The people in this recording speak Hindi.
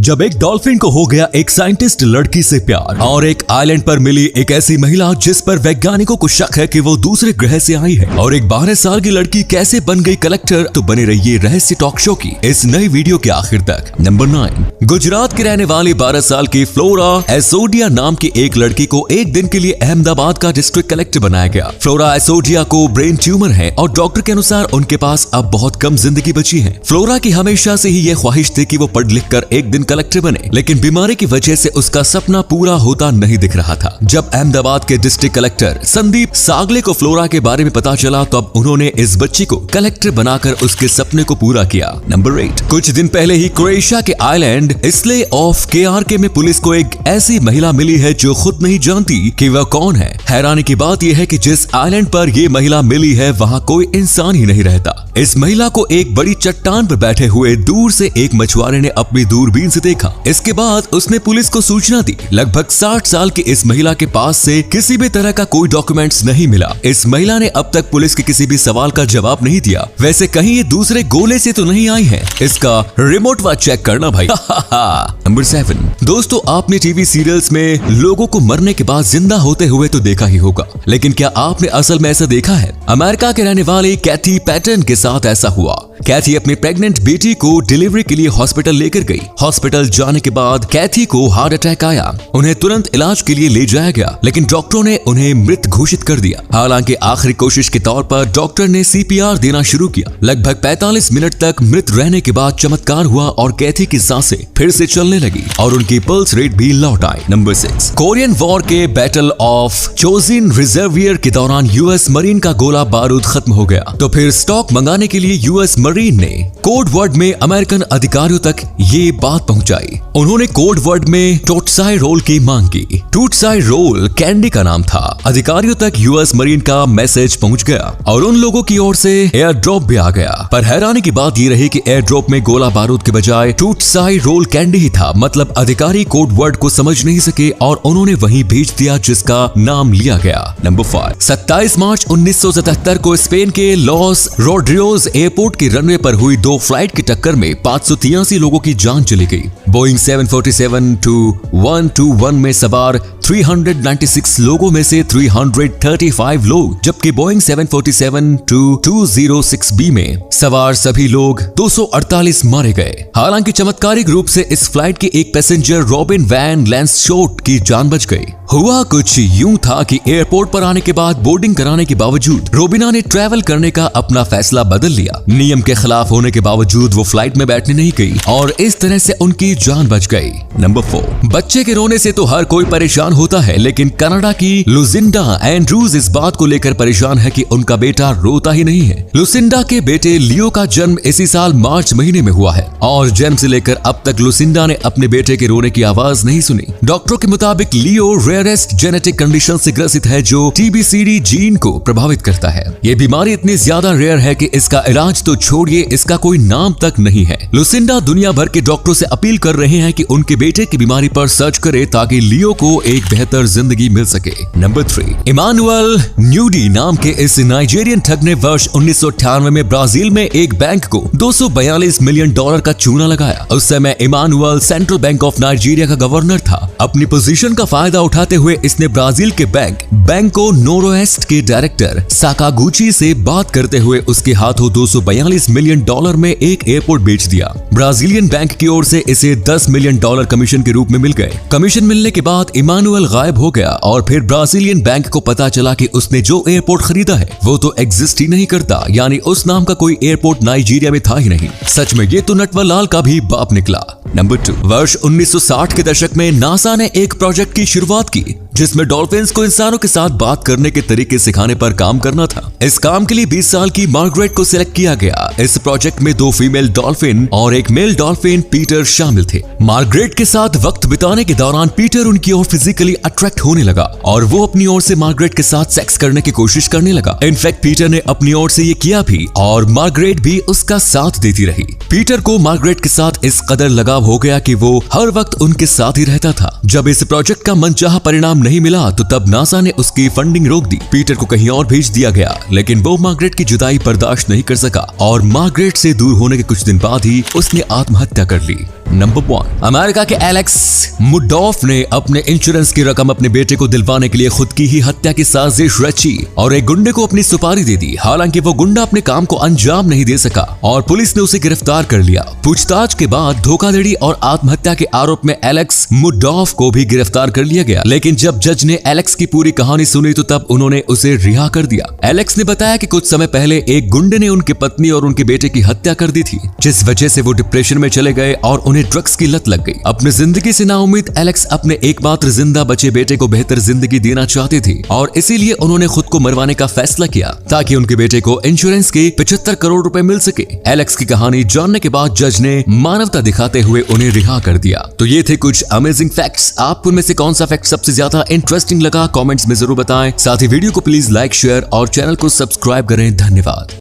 जब एक डॉल्फिन को हो गया एक साइंटिस्ट लड़की से प्यार और एक आइलैंड पर मिली एक ऐसी महिला जिस पर वैज्ञानिकों को शक है कि वो दूसरे ग्रह से आई है, और एक 12 साल की लड़की कैसे बन गई कलेक्टर। तो बने रहिए रहस्य टॉक शो की इस नई वीडियो के आखिर तक। नंबर 9। गुजरात की रहने वाली 12 साल की फ्लोरा एसोडिया नाम की एक लड़की को एक दिन के लिए अहमदाबाद का डिस्ट्रिक्ट कलेक्टर बनाया गया। फ्लोरा एसोडिया को ब्रेन ट्यूमर है और डॉक्टर के अनुसार उनके पास अब बहुत कम जिंदगी बची है। फ्लोरा की हमेशा से ही यह ख्वाहिश थी कि वो पढ़ लिख कर एक दिन कलेक्टर बने, लेकिन बीमारी की वजह से उसका सपना पूरा होता नहीं दिख रहा था। जब अहमदाबाद के डिस्ट्रिक्ट कलेक्टर संदीप सागले को फ्लोरा के बारे में पता चला तो अब उन्होंने इस बच्ची को कलेक्टर बनाकर उसके सपने को पूरा किया। नंबर 8। कुछ दिन पहले ही क्रोएशिया के आइलैंड इसले ऑफ केआरके में पुलिस को एक ऐसी महिला मिली है जो खुद नहीं जानती कि वह कौन है। हैरानी की बात यह है कि जिस आइलैंड पर यह महिला मिली है वहाँ कोई इंसान ही नहीं रहता। इस महिला को एक बड़ी चट्टान पर बैठे हुए दूर से एक मछुआरे ने अपनी दूरबीन से देखा। इसके बाद उसने पुलिस को सूचना दी। लगभग 60 साल की इस महिला के पास से किसी भी तरह का कोई डॉक्यूमेंट्स नहीं मिला। इस महिला ने अब तक पुलिस के किसी भी सवाल का जवाब नहीं दिया। वैसे कहीं ये दूसरे गोले से तो नहीं आई है? इसका रिमोट वॉच चेक करना भाई। नंबर 7। दोस्तों, आपने टीवी सीरियल्स में लोगों को मरने के बाद जिंदा होते हुए तो देखा ही होगा, लेकिन क्या आपने असल में ऐसा देखा है? अमेरिका के रहने वाले कैथी पैटर्न के साथ ऐसा हुआ। कैथी अपनी प्रेग्नेंट बेटी को डिलीवरी के लिए हॉस्पिटल लेकर गई। हॉस्पिटल जाने के बाद कैथी को हार्ट अटैक आया। उन्हें तुरंत इलाज के लिए ले जाया गया, लेकिन डॉक्टरों ने उन्हें मृत घोषित कर दिया। हालांकि आखिरी कोशिश के तौर पर डॉक्टर ने सीपीआर देना शुरू किया। लगभग 45 मिनट तक मृत रहने के बाद चमत्कार हुआ और कैथी की सांसें फिर से चलने लगी और उनकी पल्स रेट भी लौट आई। नंबर 6। कोरियन वॉर के बैटल ऑफ चोजिन रिजर्वियर के दौरान यूएस मरीन का गोला बारूद खत्म हो गया, तो फिर स्टॉक मंगाने के लिए यूएस मरीन ने कोड वर्ड में अमेरिकन अधिकारियों तक ये बात पहुंचाई। उन्होंने कोड वर्ड में टोटसाई रोल की मांग की। टोटसाई रोल कैंडी का नाम था। अधिकारियों तक यूएस मरीन का मैसेज पहुंच गया और उन लोगों की ओर से एयर ड्रॉप भी आ गया। पर हैरानी की बात ये रही कि एयर ड्रॉप में गोला बारूद के बजाय टोटसाई रोल कैंडी ही था। मतलब अधिकारी कोड वर्ड को समझ नहीं सके और उन्होंने वहीं भेज दिया जिसका नाम लिया गया। नंबर 5। 27 मार्च 1977 को स्पेन के लॉस रोड्रिगोस एयरपोर्ट के रनवे पर हुई 2 फ्लाइट की टक्कर में 583 लोगों की जान चली गई। बोइंग 747-121 में सवार 396 लोगों में से 335 लोग, जबकि बोइंग 747-206B में सवार सभी लोग 248 मारे गए। हालांकि चमत्कारिक रूप से इस फ्लाइट के एक पैसेंजर रॉबिन वैन लैंसशोट की जान बच गई। हुआ कुछ यूं था कि एयरपोर्ट पर आने के बाद बोर्डिंग कराने के बावजूद रोबिना ने ट्रैवल करने का अपना फैसला बदल लिया। नियम के खिलाफ होने के बावजूद वो फ्लाइट में बैठने नहीं गई और इस तरह से उनकी जान बच गई। नंबर 4। बच्चे के रोने से तो हर कोई परेशान होता है, लेकिन कनाडा की लुसिंडा एंड्रूज इस बात को लेकर परेशान है कि उनका बेटा रोता ही नहीं है। लुसिंडा के बेटे लियो का जन्म इसी साल मार्च महीने में हुआ है और जन्म से लेकर अब तक लुसिंडा ने अपने बेटे के रोने की आवाज नहीं सुनी। डॉक्टरों के मुताबिक लियो रेयरेस्ट जेनेटिक कंडीशन से ग्रसित है जो TBCD जीन को प्रभावित करता है। ये बीमारी इतनी ज्यादा रेयर है कि इसका इलाज तो छोड़िए, इसका कोई नाम तक नहीं है। लुसिंडा दुनिया भर के डॉक्टरों से अपील कर रहे हैं कि उनके बेटे की बीमारी पर सर्च करे ताकि लियो को एक बेहतर जिंदगी मिल सके। नंबर 3। इमानुअल न्यूडी नाम के इस नाइजीरियन ठग ने वर्ष 1998 में ब्राजील में एक बैंक को $242 मिलियन का चूना लगाया। उस समय Emmanuel central bank of Nigeria का गवर्नर था। अपनी पोजीशन का फायदा उठाते हुए इसने ब्राजील के बैंको नोरोएस्ट के डायरेक्टर साकागुची से बात करते हुए उसके हाथों $242 मिलियन में एक एयरपोर्ट बेच दिया। ब्राजीलियन बैंक की ओर से इसे $10 मिलियन कमीशन के रूप में मिल गए। कमीशन मिलने के बाद इमानुअल गायब हो गया और फिर ब्राजीलियन बैंक को पता चला कि उसने जो एयरपोर्ट खरीदा है वो तो एग्जिस्ट ही नहीं करता, यानी उस नाम का कोई एयरपोर्ट नाइजीरिया में था ही नहीं। सच में ये तो नटवरलाल का भी बाप निकला। नंबर 2। वर्ष 1960 के दशक में नासा ने एक प्रोजेक्ट की शुरुआत की जिसमें डॉल्फिन्स को इंसानों के साथ बात करने के तरीके सिखाने पर काम करना था। इस काम के लिए 20 साल की मार्गरेट को सिलेक्ट किया गया। इस प्रोजेक्ट में 2 फीमेल डॉल्फिन और एक मेल डॉल्फिन पीटर शामिल थे। मार्गरेट के साथ वक्त बिताने के दौरान पीटर उनकी ओर फिजिकली अट्रैक्ट होने लगा और वो अपनी ओर से मार्गरेट के साथ सेक्स करने की कोशिश करने लगा। इनफैक्ट पीटर ने अपनी ओर से ये किया भी और मार्गरेट भी उसका साथ देती रही। पीटर को मार्गरेट के साथ इस कदर लगाव हो गया कि वो हर वक्त उनके साथ ही रहता था। जब इस प्रोजेक्ट का मनचाहा परिणाम नहीं मिला तो तब नासा ने उसकी फंडिंग रोक दी। पीटर को कहीं और भेज दिया गया, लेकिन वो मार्गरेट की जुदाई बर्दाश्त नहीं कर सका और मार्गरेट से दूर होने के कुछ दिन बाद ही उसने आत्महत्या कर ली। नंबर 1, अमेरिका के एलेक्स मुडॉफ ने अपने इंश्योरेंस की रकम अपने बेटे को दिलवाने के लिए खुद की ही हत्या की साजिश रची और एक गुंडे को अपनी सुपारी दे दी। हालांकि वो गुंडा अपने काम को अंजाम नहीं दे सका और पुलिस ने उसे गिरफ्तार कर लिया। पूछताछ के बाद धोखाधड़ी और आत्महत्या के आरोप में एलेक्स मुडॉफ को भी गिरफ्तार कर लिया गया। लेकिन जब जज ने एलेक्स की पूरी कहानी सुनी तो तब उन्होंने उसे रिहा कर दिया। एलेक्स ने बताया कि कुछ समय पहले एक गुंडे ने उनकी पत्नी और उनके बेटे की हत्या कर दी थी, जिस वजह से वो डिप्रेशन में चले गए और उन्हें ड्रग्स की लत लग गई। अपनी जिंदगी से नाउम्मीद एलेक्स अपने एकमात्र जिंदा बचे बेटे को बेहतर जिंदगी देना चाहते थे और इसीलिए उन्होंने खुद को मरवाने का फैसला किया ताकि उनके बेटे को इंश्योरेंस के 75 करोड़ रुपए मिल सके। एलेक्स की कहानी जानने के बाद जज ने मानवता दिखाते हुए उन्हें रिहा कर दिया। तो ये थे कुछ अमेजिंग फैक्ट्स। आपको इनमें से कौन सा फैक्ट सबसे ज्यादा इंटरेस्टिंग लगा, कमेंट्स में जरूर बताएं। साथ ही वीडियो को प्लीज लाइक, शेयर और चैनल को सब्सक्राइब करें। धन्यवाद।